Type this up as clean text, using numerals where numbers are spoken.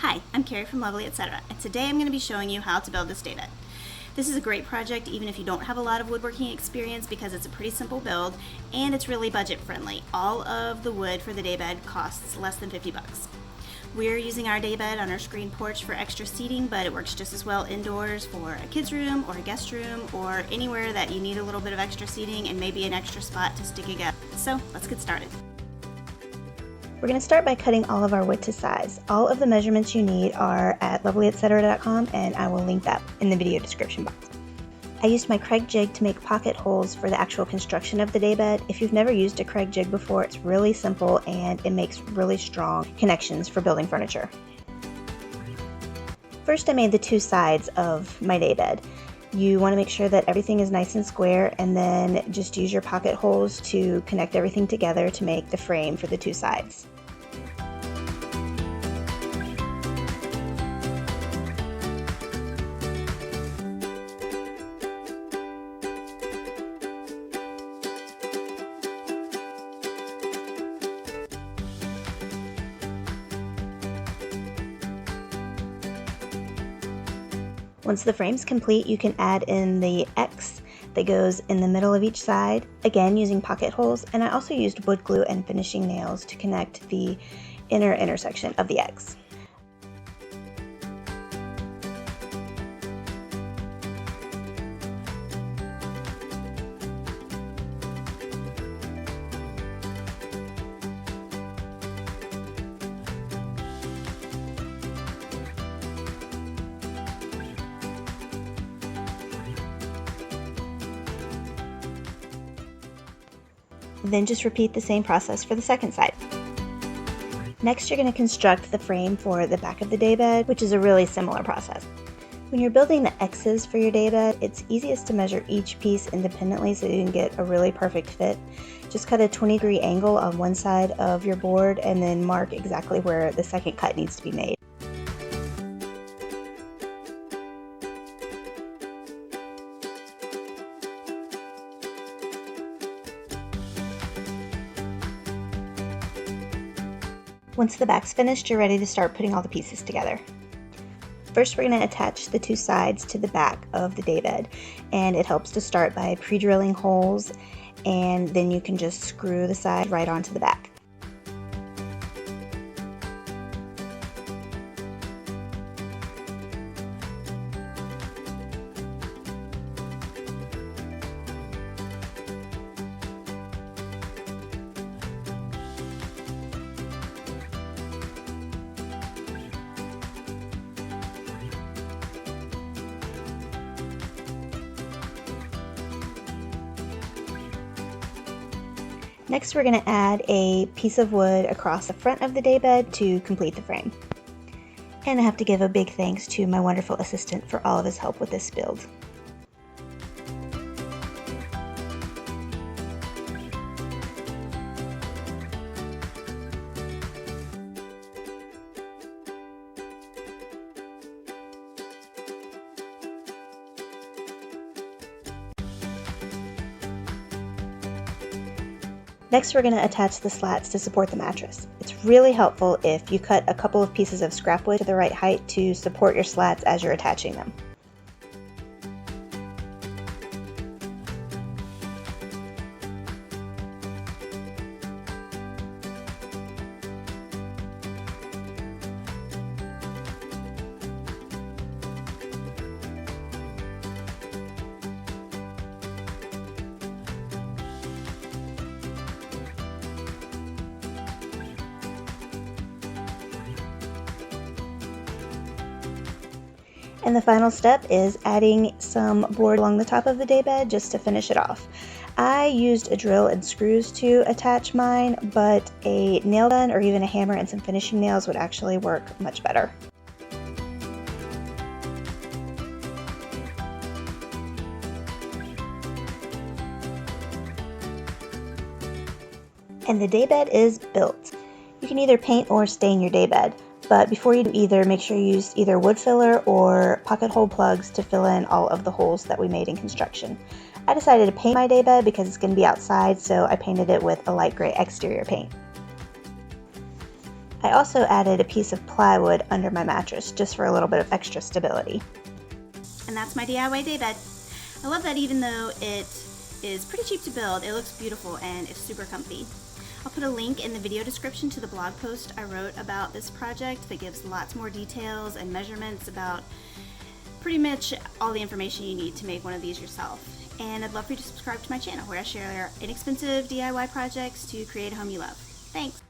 Hi, I'm Carrie from Lovely Etc. and today I'm going to be showing you how to build this daybed. This is a great project even if you don't have a lot of woodworking experience because it's a pretty simple build and it's really budget friendly. All of the wood for the daybed costs less than 50 bucks. We're using our daybed on our screen porch for extra seating, but it works just as well indoors for a kid's room or a guest room or anywhere that you need a little bit of extra seating and maybe an extra spot to stick a guest. So let's get started. We're going to start by cutting all of our wood to size. All of the measurements you need are at lovelyetc.com, and I will link that in the video description box. I used my Kreg jig to make pocket holes for the actual construction of the daybed. If you've never used a Kreg jig before, it's really simple and it makes really strong connections for building furniture. First, I made the two sides of my daybed. You want to make sure that everything is nice and square, and then just use your pocket holes to connect everything together to make the frame for the two sides. Once the frame's complete, you can add in the X that goes in the middle of each side, again using pocket holes, and I also used wood glue and finishing nails to connect the inner intersection of the X. Then just repeat the same process for the second side. Next, you're going to construct the frame for the back of the daybed, which is a really similar process. When you're building the X's for your daybed, it's easiest to measure each piece independently so you can get a really perfect fit. Just cut a 20-degree angle on one side of your board and then mark exactly where the second cut needs to be made. Once the back's finished, you're ready to start putting all the pieces together. First, we're going to attach the two sides to the back of the daybed, and it helps to start by pre-drilling holes, and then you can just screw the side right onto the back. Next, we're going to add a piece of wood across the front of the daybed to complete the frame. And I have to give a big thanks to my wonderful assistant for all of his help with this build. Next, we're going to attach the slats to support the mattress. It's really helpful if you cut a couple of pieces of scrap wood to the right height to support your slats as you're attaching them. And the final step is adding some board along the top of the daybed just to finish it off. I used a drill and screws to attach mine, but a nail gun or even a hammer and some finishing nails would actually work much better. And the daybed is built. You can either paint or stain your daybed. But before you do either, make sure you use either wood filler or pocket hole plugs to fill in all of the holes that we made in construction. I decided to paint my daybed because it's going to be outside, so I painted it with a light gray exterior paint. I I also added a piece of plywood under my mattress just for a little bit of extra stability. And that's my DIY daybed. I love that even though it is pretty cheap to build, it looks beautiful and it's super comfy. I'll put a link in the video description to the blog post I wrote about this project that gives lots more details and measurements about pretty much all the information you need to make one of these yourself. And I'd love for you to subscribe to my channel where I share inexpensive DIY projects to create a home you love. Thanks!